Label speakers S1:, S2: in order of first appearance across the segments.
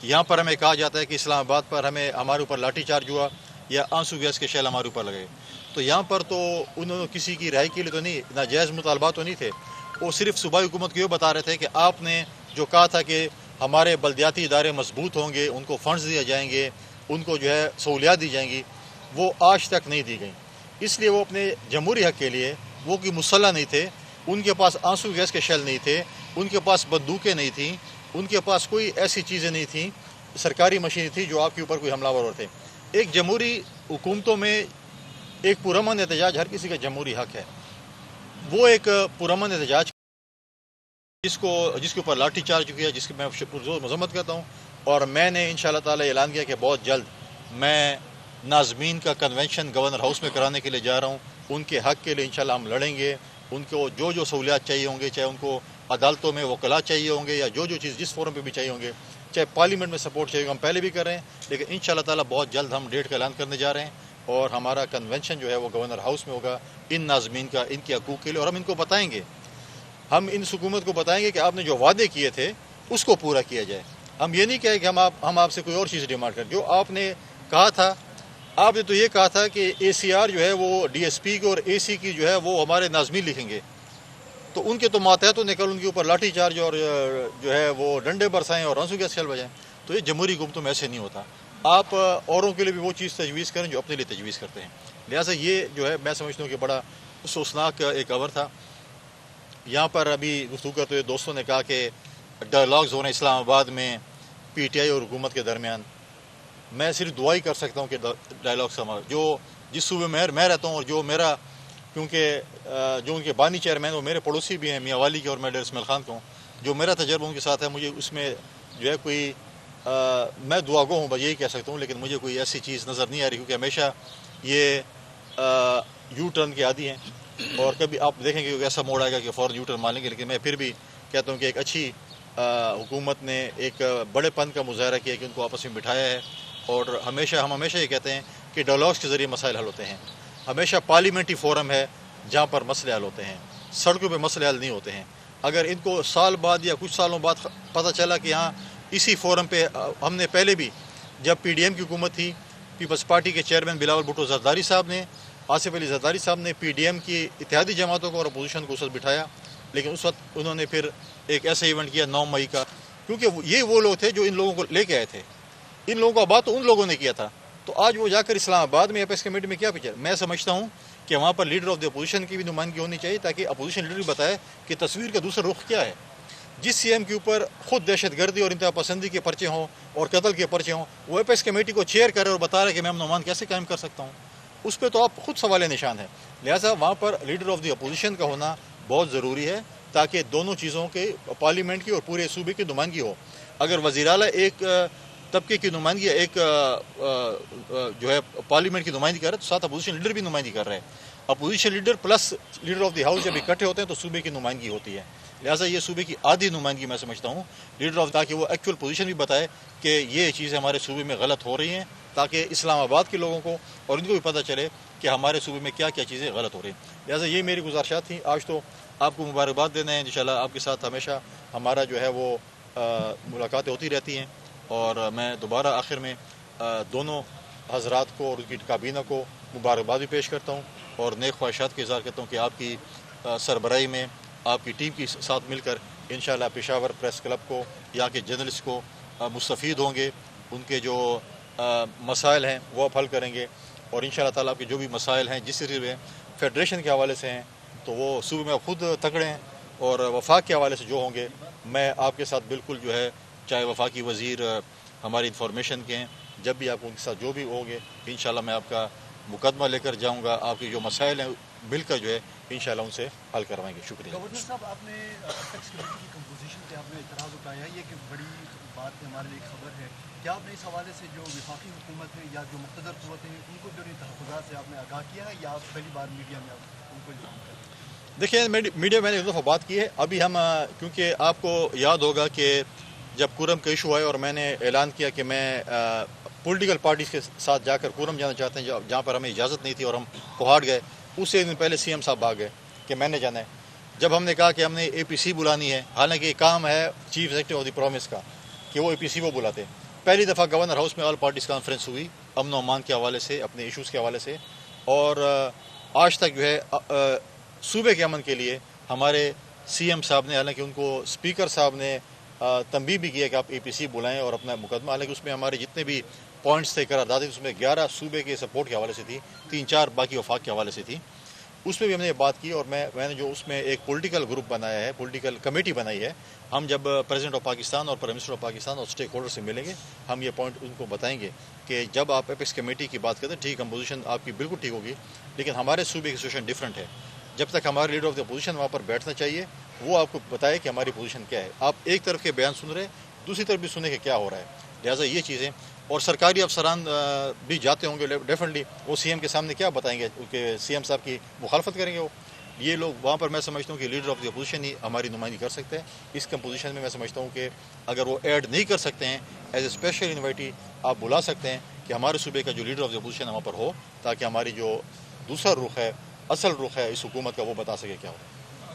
S1: یہاں پر ہمیں کہا جاتا ہے کہ اسلام آباد پر ہمارے اوپر لاٹھی چارج ہوا یا آنسو گیس کے شیل ہمارے اوپر لگے. تو یہاں پر تو انہوں نے کسی کی رہائی کے لیے تو نہیں، ناجائز مطالبات تو نہیں تھے. وہ صرف صوبائی حکومت کو یہ بتا رہے تھے کہ آپ نے جو کہا تھا کہ ہمارے بلدیاتی ادارے مضبوط ہوں گے، ان کو فنڈز دیے جائیں گے، ان کو جو ہے سہولیات دی جائیں گی، وہ آج تک نہیں دی گئیں. اس لیے وہ اپنے جمہوری حق کے لیے وہ کوئی مسلح نہیں تھے، ان کے پاس آنسو گیس کے شیل نہیں تھے، ان کے پاس بندوقیں نہیں تھیں، ان کے پاس کوئی ایسی چیزیں نہیں تھیں، سرکاری مشینیں تھی جو آپ کے اوپر کوئی حملہ آور تھے. ایک جمہوری حکومتوں میں ایک پرامن احتجاج ہر کسی کا جمہوری حق ہے. وہ ایک پرامن احتجاج جس کے اوپر لاٹھی چارج کیا، جس کی میں مذمت کرتا ہوں. اور میں نے انشاءاللہ تعالی اعلان کیا کہ بہت جلد میں ناظمین کا کنونشن گورنر ہاؤس میں کرانے کے لیے جا رہا ہوں. ان کے حق کے لیے انشاءاللہ ہم لڑیں گے. ان کو جو سہولیات چاہیے ہوں گے، چاہے ان کو عدالتوں میں وکلاء چاہیے ہوں گے یا جو چیز جس فورم پہ بھی چاہیے ہوں گے، چاہے پارلیمنٹ میں سپورٹ چاہیے، ہم پہلے بھی کر رہے ہیں. لیکن انشاءاللہ تعالی بہت جلد ہم ڈیٹ کا اعلان کرنے جا رہے ہیں اور ہمارا کنونشن جو ہے وہ گورنر ہاؤس میں ہوگا ان ناظمین کا، ان کے حقوق کے لیے. اور ہم ان کو بتائیں گے، ہم ان حکومت کو بتائیں گے کہ آپ نے جو وعدے کیے تھے اس کو پورا کیا جائے. ہم یہ نہیں کہیں کہ ہم آپ سے کوئی اور چیز ڈیمانڈ کریں. جو آپ نے کہا تھا، آپ نے تو یہ کہا تھا کہ اے سی آر جو ہے وہ ڈی ایس پی کی اور اے سی کی جو ہے وہ ہمارے ناظمین لکھیں گے. تو ان کے تو ماتحتوں نکل ان کے اوپر لاٹھی چارج اور جو ہے وہ ڈنڈے برسائیں اور آنسو گیس شیل بجائیں. تو یہ جمہوری حکومتوں میں ایسے نہیں ہوتا. آپ اوروں کے لیے بھی وہ چیز تجویز کریں جو اپنے لیے تجویز کرتے ہیں. لہٰذا یہ جو ہے میں سمجھتا ہوں کہ بڑا افسوسناک ایک خبر تھا. یہاں پر ابھی گفتگو کرتے ہوئے دوستوں نے کہا کہ ڈائلاگز ہو رہے ہیں اسلام آباد میں پی ٹی آئی اور حکومت کے درمیان. میں صرف دعا ہی کر سکتا ہوں کہ ڈائلاگز جو جس صوبے میں میں رہتا ہوں اور جو میرا، کیونکہ جو ان کے بانی چیئرمین وہ میرے پڑوسی بھی ہیں میاں والی کے اور میں ڈیر اسماعیل خان کو، جو میرا تجربہ ان کے ساتھ ہے، مجھے اس میں جو ہے کوئی میں دعا گو ہوں بس یہی کہہ سکتا ہوں. لیکن مجھے کوئی ایسی چیز نظر نہیں آ رہی کیونکہ ہمیشہ یہ یو ٹرن کے عادی ہیں اور کبھی آپ دیکھیں گے ایسا موڑ آئے گا کہ فوراً یو ٹرن مانیں گے. لیکن میں پھر بھی کہتا ہوں کہ ایک اچھی حکومت نے ایک بڑے پن کا مظاہرہ کیا کہ ان کو آپس میں بٹھایا ہے. اور ہم ہمیشہ یہ کہتے ہیں کہ ڈائلاگس کے ذریعے مسائل حل ہوتے ہیں. ہمیشہ پارلیمنٹری فورم ہے جہاں پر مسئلے حل ہوتے ہیں، سڑکوں پہ مسئلے حل نہیں ہوتے ہیں. اگر ان کو سال بعد یا کچھ سالوں بعد پتہ چلا کہ ہاں اسی فورم پہ ہم نے پہلے بھی جب پی ڈی ایم کی حکومت تھی، پیپلز پارٹی کے چیئرمین بلاول بھٹو زرداری صاحب نے، آصف علی زرداری صاحب نے پی ڈی ایم کی اتحادی جماعتوں کو اور اپوزیشن کو اس وقت بٹھایا. لیکن اس وقت انہوں نے پھر ایک ایسا ایونٹ کیا 9 مئی کا، کیونکہ یہ وہ لوگ تھے جو ان لوگوں کو لے کے آئے تھے. ان لوگوں کا بات تو ان لوگوں نے کیا تھا. تو آج وہ جا کر اسلام آباد میں اپیکس کمیٹی میں کیا پچھے. میں سمجھتا ہوں کہ وہاں پر لیڈر آف دی اپوزیشن کی بھی نمائندگی ہونی چاہیے تاکہ اپوزیشن لیڈر بھی بتائے کہ تصویر کا دوسرا رخ کیا ہے. جس سی ایم کے اوپر خود دہشت گردی اور انتہا پسندی کے پرچے ہوں اور قتل کے پرچے ہوں، وہ اپیکس کمیٹی کو چیئر کرے اور بتا رہے کہ میں امن و امان کیسے قائم کر سکتا ہوں. اس پہ تو آپ خود سوال نشان ہے. لہٰذا وہاں پر لیڈر آف دی اپوزیشن کا ہونا بہت ضروری ہے تاکہ دونوں چیزوں کے پارلیمنٹ کی اور پورے صوبے کی نمائندگی ہو. اگر وزیر اعلیٰ ایک طبقے کی نمائندگی ایک جو ہے پارلیمنٹ کی نمائندگی کر رہے ہیں تو ساتھ اپوزیشن لیڈر بھی نمائندگی کر رہے ہیں. Opposition leader plus leader of the house جب اکٹھے ہوتے ہیں تو صوبے کی نمائندگی ہوتی ہے. لہٰذا یہ صوبے کی آدھی نمائندگی میں سمجھتا ہوں لیڈر آف، تاکہ وہ ایکچوئل پوزیشن بھی بتائے کہ یہ چیزیں ہمارے صوبے میں غلط ہو رہی ہیں، تاکہ اسلام آباد کے لوگوں کو اور ان کو بھی پتہ چلے کہ ہمارے صوبے میں کیا کیا چیزیں غلط ہو رہی ہیں. لہٰذا یہ میری گزارشات تھیں. آج تو آپ کو مبارکباد دینا ہے. انشاءاللہ آپ کے ساتھ ہمیشہ ہمارا جو ہے وہ ملاقاتیں ہوتی رہتی ہیں. اور میں دوبارہ آخر میں دونوں حضرات کو اور ان کی کابینہ کو مبارکباد بھی پیش کرتا ہوں اور نیک خواہشات کا اظہار کرتا ہوں کہ آپ کی سربراہی میں آپ کی ٹیم کے ساتھ مل کر انشاءاللہ پشاور پریس کلب کو، یہاں کے جرنلسٹ کو مستفید ہوں گے. ان کے جو مسائل ہیں وہ آپ حل کریں گے اور انشاءاللہ تعالیٰ آپ کے جو بھی مسائل ہیں جس طرح فیڈریشن کے حوالے سے ہیں تو وہ صوبے میں خود تکڑے ہیں اور وفاق کے حوالے سے جو ہوں گے میں آپ کے ساتھ بالکل جو ہے، چاہے وفاقی وزیر ہماری انفارمیشن کے ہیں، جب بھی آپ ان کے ساتھ جو بھی ہوں گے انشاءاللہ میں آپ کا مقدمہ لے کر جاؤں گا. آپ کے جو مسائل ہیں مل کر جو ہے انشاءاللہ ان سے حل کروائیں گے. شکریہ.
S2: گورنر صاحب، آپ نے اپیکس کمیٹی کی کمپوزیشن پہ آپ نے اعتراض اٹھایا ہے، یہ کہ بڑی بات ہے، ہمارے لیے ایک خبر ہے. کیا آپ نے اس حوالے سے جو وفاقی حکومت ہے یا جو مقتدر قوتیں ہیں ان کو جو تحفظات سے آپ نے آگاہ کیا ہے یا آپ پہلی بار میڈیا میں آپ ان کو الزام کر رہے ہیں؟
S1: دیکھیں، میڈیا میں نے ایک دفعہ بات کی ہے. ابھی ہم کیونکہ آپ کو یاد ہوگا کہ جب کورم کا ایشو آیا اور میں نے اعلان کیا کہ میں پولیٹیکل پارٹیز کے ساتھ جا کر کورم جانا چاہتے ہیں جہاں پر ہمیں اجازت نہیں تھی اور ہم کوہاٹ گئے، اس سے ایک دن پہلے سی ایم صاحب بھاگ گئے کہ میں نے جانا ہے. جب ہم نے کہا کہ ہم نے اے پی سی بلانی ہے، حالانکہ یہ کام ہے chief executive of the province کا کہ وہ اے پی سی وہ بلاتے، پہلی دفعہ گورنر ہاؤس میں آل پارٹیز کانفرنس ہوئی امن و امان کے حوالے سے، اپنے ایشوز کے حوالے سے، اور آج تک جو ہے صوبے کے امن کے لیے ہمارے سی ایم صاحب نے، حالانکہ ان کو اسپیکر صاحب نے تنبیہ بھی کیا کہ آپ اے پی سی بلائیں اور اپنا مقدمہ، حالانکہ اس میں ہمارے جتنے بھی پوائنٹس تھے قراردادیں، اس میں 11 صوبے کے سپورٹ کے حوالے سے تھی، 3-4 باقی وفاق کے حوالے سے تھی. اس میں بھی ہم نے یہ بات کی، اور میں نے جو اس میں ایک پولیٹیکل گروپ بنایا ہے، پولیٹیکل کمیٹی بنائی ہے. ہم جب پریزیڈنٹ آف پاکستان اور پرائم منسٹر آف پاکستان اور اسٹیک ہولڈر سے ملیں گے، ہم یہ پوائنٹ ان کو بتائیں گے کہ جب آپ اپیکس کمیٹی کی بات کرتے ہیں، ٹھیک کمپوزیشن آپ کی بالکل ٹھیک ہوگی، لیکن ہمارے صوبے کی سچویشن ڈفرینٹ ہے. جب تک ہمارے لیڈر آف دا اپوزیشن وہاں پر بیٹھنا چاہیے، وہ آپ کو بتائے کہ ہماری پوزیشن کیا ہے. آپ ایک طرف کے بیان سن رہے، دوسری طرف بھی سنیں کہ کیا ہو رہا ہے. لہٰذا یہ چیزیں، اور سرکاری افسران بھی جاتے ہوں گے ڈیفینیٹلی، وہ سی ایم کے سامنے کیا بتائیں گے کہ سی ایم صاحب کی مخالفت کریں گے. وہ یہ لوگ وہاں پر، میں سمجھتا ہوں کہ لیڈر آف دی اپوزیشن ہی ہماری نمائندگی کر سکتے ہیں. اس کمپوزیشن میں سمجھتا ہوں کہ اگر وہ ایڈ نہیں کر سکتے ہیں، ایز اے اسپیشل انوائٹی آپ بلا سکتے ہیں کہ ہمارے صوبے کا جو لیڈر آف دی اپوزیشن وہاں پر ہو، تاکہ ہماری جو دوسرا رخ ہے، اصل رخ ہے اس حکومت کا، وہ بتا سکے کیا ہو.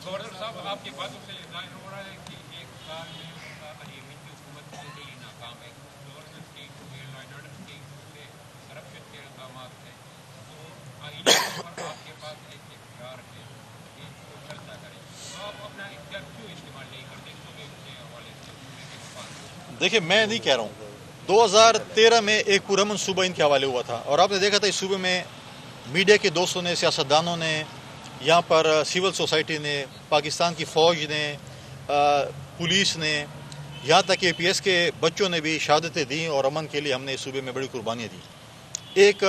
S3: گورنر صاحب، آپ کی باتوں سے ظاہر ہو رہا ہے کہ ایک سال میں علیم کی حکومت کی ناکام ہے. گورنمنٹ کی لا اینڈ آرڈر کی سے کرپشن کے الزامات ہیں، تو آئینی طور پر آپ کے پاس ایک اختیار ہے کہ اس کو چلتا کریں، تو آپ اپنا اختیار کیوں استعمال نہیں کرتے صوبے کے حوالے سے؟
S1: دیکھیں، میں نہیں کہہ رہا ہوں، 2013 میں ایک پرامن صوبہ ان کے حوالے ہوا تھا، اور آپ نے دیکھا تھا اس صوبے میں میڈیا کے دوستوں نے، سیاستدانوں نے، یہاں پر سول سوسائٹی نے، پاکستان کی فوج نے، پولیس نے، یہاں تک کہ پی ایس کے بچوں نے بھی شہادتیں دیں، اور امن کے لیے ہم نے اس صوبے میں بڑی قربانیاں دیں. ایک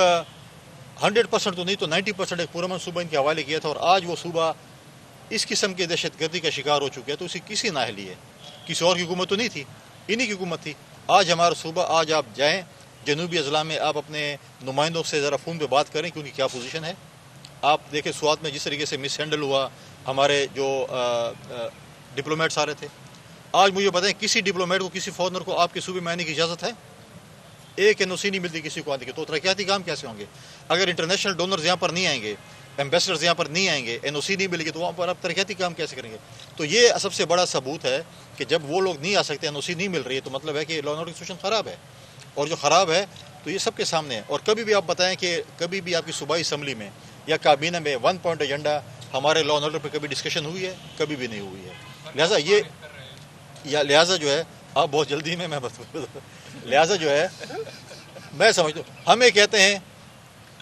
S1: 100% تو نہیں تو 90% ایک پرامن صوبہ ان کے حوالے کیا تھا، اور آج وہ صوبہ اس قسم کے دہشت گردی کا شکار ہو چکے ہیں. تو اسی کسی نااہلی ہے، کسی اور کی حکومت تو نہیں تھی، انہی کی حکومت تھی. آج ہمارا صوبہ، آج آپ جائیں جنوبی اضلاع میں، آپ اپنے نمائندوں سے ذرا فون پہ بات کریں کہ ان کی کیا پوزیشن ہے. آپ دیکھیں سوات میں جس طریقے سے مس ہینڈل ہوا، ہمارے جو ڈپلومیٹس آ رہے تھے، آج مجھے بتائیں کسی ڈپلومیٹ کو، کسی فارنر کو آپ کے صوبے میں آنے کی اجازت ہے؟ ایک این او سی نہیں ملتی کسی کو آنے کی. تو ترقیاتی کام کیسے ہوں گے اگر انٹرنیشنل ڈونرز یہاں پر نہیں آئیں گے، ایمبیسڈرز یہاں پر نہیں آئیں گے، این او سی نہیں ملے گی، تو وہاں پر آپ ترقیاتی کام کیسے کریں گے؟ تو یہ سب سے بڑا ثبوت ہے کہ جب وہ لوگ نہیں آ سکتے، این او سی نہیں مل رہی ہے، تو مطلب ہے کہ لا اینڈ آرڈر کی سچویشن خراب ہے. اور جو خراب ہے تو یہ سب کے سامنے ہے. اور کبھی بھی آپ بتائیں کہ کبھی بھی آپ کی صوبائی اسمبلی میں یا کابینہ میں 1 پوائنٹ ایجنڈا ہمارے لا اینڈ آرڈر پہ کبھی ڈسکشن ہوئی ہے؟ کبھی بھی نہیں ہوئی ہے. لہٰذا جو ہے آپ بہت جلدی میں لہٰذا جو ہے میں سمجھتا ہوں، ہمیں کہتے ہیں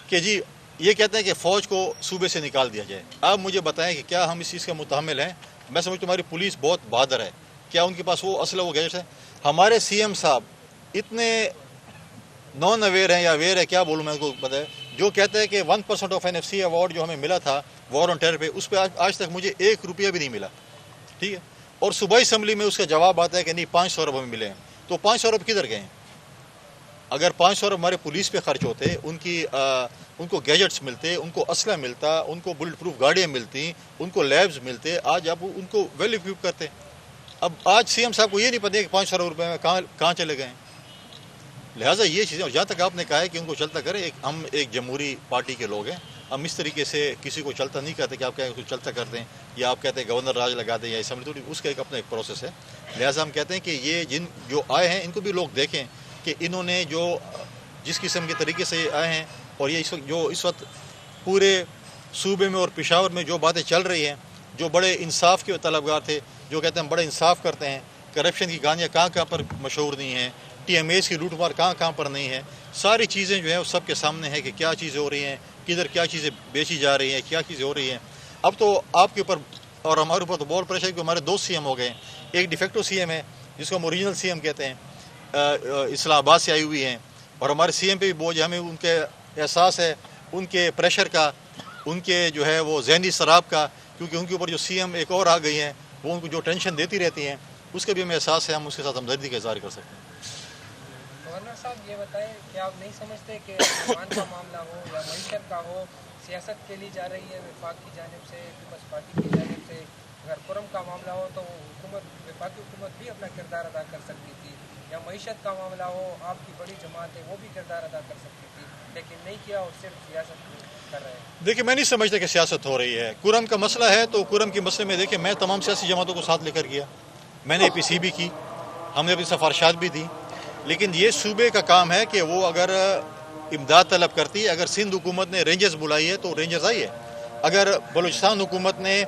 S1: کہ جی، یہ کہتے ہیں کہ فوج کو صوبے سے نکال دیا جائے. آپ مجھے بتائیں کہ کیا ہم اس چیز کا متحمل ہیں؟ میں سمجھتا ہوں ہماری پولیس بہت بہادر ہے. کیا ان کے پاس وہ اسلحہ، وہ گیجٹس ہیں؟ ہمارے سی ایم صاحب اتنے نان اویئر ہیں یا اویئر ہے، کیا بولوں میں ان کو پتہ ہے، جو کہتے ہیں کہ 1% آف NFC ایوارڈ جو ہمیں ملا تھا وار آن ٹیرر پہ، اس پہ آج تک مجھے 1 روپیہ بھی نہیں ملا. ٹھیک ہے، اور صوبائی اسمبلی میں اس کا جواب آتا ہے کہ نہیں 500 ارب ہمیں ملے ہیں. تو 500 ارب کدھر گئے ہیں؟ اگر 500 ارب ہمارے پولیس پہ خرچ ہوتے، ان کو گیجٹس ملتے، ان کو اسلحہ ملتا، ان کو بلٹ پروف گاڑیاں ملتی، ان کو لیبز ملتے، آج آپ ان کو ویل اکوپ کرتے. اب آج سی ایم صاحب کو یہ نہیں پتہ کہ 500 ارب روپے میں کہاں چلے گئے ہیں. لہٰذا یہ چیزیں، اور جہاں تک آپ نے کہا ہے کہ ان کو چلتا کرے، ہم ایک جمہوری پارٹی کے لوگ ہیں، ہم اس طریقے سے کسی کو چلتا نہیں کہتے کہ آپ کیا چلتا کرتے ہیں، یا آپ کہتے ہیں گورنر راج لگا دیں یا اسمبلی توڑی، اس کا ایک اپنا ایک پروسیس ہے. لہٰذا ہم کہتے ہیں کہ یہ جو آئے ہیں ان کو بھی لوگ دیکھیں کہ انہوں نے جس قسم کے طریقے سے آئے ہیں، اور یہ اس وقت پورے صوبے میں اور پشاور میں جو باتیں چل رہی ہیں، جو بڑے انصاف کے طلبگار تھے، جو کہتے ہیں ہم بڑے انصاف کرتے ہیں، کرپشن کی کہانیاں کہاں پر مشہور نہیں ہیں، TMAs کی لوٹ مار کہاں پر نہیں ہے، ساری چیزیں جو ہیں وہ سب کے سامنے ہیں کہ کیا چیزیں ہو رہی ہیں، کدھر کیا چیزیں بیچی جا رہی ہیں، کیا چیزیں ہو رہی ہیں. اب تو آپ کے اوپر اور ہمارے اوپر تو بہت پریشر ہے کہ ہمارے 2 CM ہو گئے ہیں. ایک ڈیفیکٹو CM ہے جس کو ہم اوریجنل CM کہتے ہیں، اسلام آباد سے آئی ہوئی ہیں، اور ہمارے CM پہ بھی بوجھ، ہمیں ان کے احساس ہے، ان کے پریشر کا، ان کے جو ہے وہ ذہنی سراب کا، کیونکہ ان کے اوپر جو CM ایک اور آ گئی ہیں، وہ ان کو جو ٹینشن دیتی رہتی ہیں، اس کا بھی ہمیں احساس ہے. ہم اس کے ساتھ ہمدردی کا اظہار کر سکتے ہیں.
S4: گورنر صاحب، یہ بتائیں کہ آپ نہیں سمجھتے کہ ایمان کا معاملہ ہو یا معیشت کا ہو، سیاست کے لیے جا رہی ہے وفاق کی جانب سے، پیپلز پارٹی کی جانب سے، اگر کرم کا معاملہ ہو تو وفاقی حکومت بھی اپنا کردار ادا کر سکتی تھی، یا معیشت کا معاملہ ہو، آپ کی بڑی جماعت ہے وہ بھی کردار ادا کر سکتی تھی، لیکن نہیں کیا اور صرف سیاست کر رہے ہیں.
S1: دیکھیں، میں نہیں سمجھتا کہ سیاست ہو رہی ہے. کرم کا مسئلہ ہے تو کرم کے مسئلے میں دیکھیں، میں تمام سیاسی جماعتوں کو ساتھ لے کر گیا، میں نے APC بھی کی، ہم نے اپنی سفارشات بھی دی. لیکن یہ صوبے کا کام ہے کہ وہ اگر امداد طلب کرتی ہے, اگر سندھ حکومت نے رینجرز بلائی ہے تو رینجرز آئیے, اگر بلوچستان حکومت نے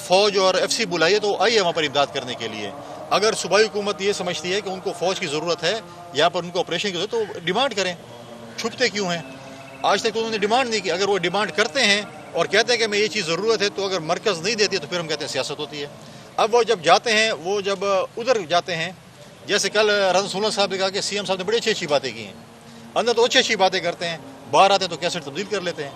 S1: فوج اور ایف سی بلائی ہے تو آئیے وہاں پر امداد کرنے کے لیے, اگر صوبائی حکومت یہ سمجھتی ہے کہ ان کو فوج کی ضرورت ہے, یہاں پر ان کو آپریشن کی ضرورت ہے تو ڈیمانڈ کریں, چھپتے کیوں ہیں؟ آج تک تو انہوں نے ڈیمانڈ نہیں کی. اگر وہ ڈیمانڈ کرتے ہیں اور کہتے ہیں کہ میں یہ چیز ضرورت ہے, تو اگر مرکز نہیں دیتی ہے تو پھر ہم کہتے ہیں سیاست ہوتی ہے. اب وہ جب جاتے ہیں, وہ جب ادھر جاتے ہیں, جیسے کل رضا سولن صاحب نے کہا کہ سی ایم صاحب نے بڑی اچھی باتیں کی ہیں, اندر تو اچھی باتیں کرتے ہیں, باہر آتے ہیں تو کیسٹ تبدیل کر لیتے ہیں.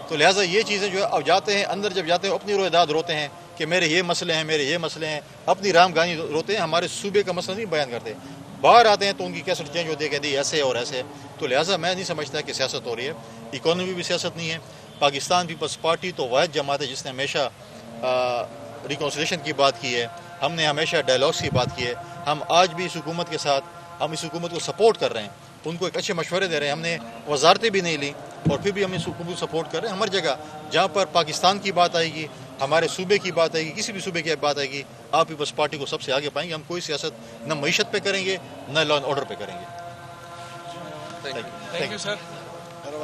S1: تو لہٰذا یہ چیزیں جو ہے اب جاتے ہیں اندر, جب جاتے ہیں اپنی رویداد روتے ہیں کہ میرے یہ مسئلے ہیں, میرے یہ مسئلے ہیں, اپنی رام گانی روتے ہیں, ہمارے صوبے کا مسئلہ نہیں بیان کرتے. باہر آتے ہیں تو ان کی کیسٹ چینج ہوتی ہے, کہتے ہیں ایسے اور ایسے. تو لہٰذا میں نہیں سمجھتا کہ سیاست ہو رہی ہے. اکانومی بھی سیاست نہیں ہے. پاکستان پیپلز پارٹی تو واحد جماعت ہے جس نے ہمیشہ ریکنسلیشن کی بات کی ہے, ہم نے ہمیشہ ڈائلاگس کی بات کی ہے. ہم آج بھی اس حکومت کے ساتھ, ہم اس حکومت کو سپورٹ کر رہے ہیں, ان کو ایک اچھے مشورے دے رہے ہیں. ہم نے وزارتیں بھی نہیں لیں اور پھر بھی ہم اس حکومت کو سپورٹ کر رہے ہیں. ہر جگہ جہاں پر پاکستان کی بات آئے گی, ہمارے صوبے کی بات آئے گی, کسی بھی صوبے کی بات آئے گی, آپ پیپلز پارٹی کو سب سے آگے پائیں گے. ہم کوئی سیاست نہ معیشت پہ کریں گے, نہ لا اینڈ آرڈر پہ کریں گے.
S5: Thank you sir.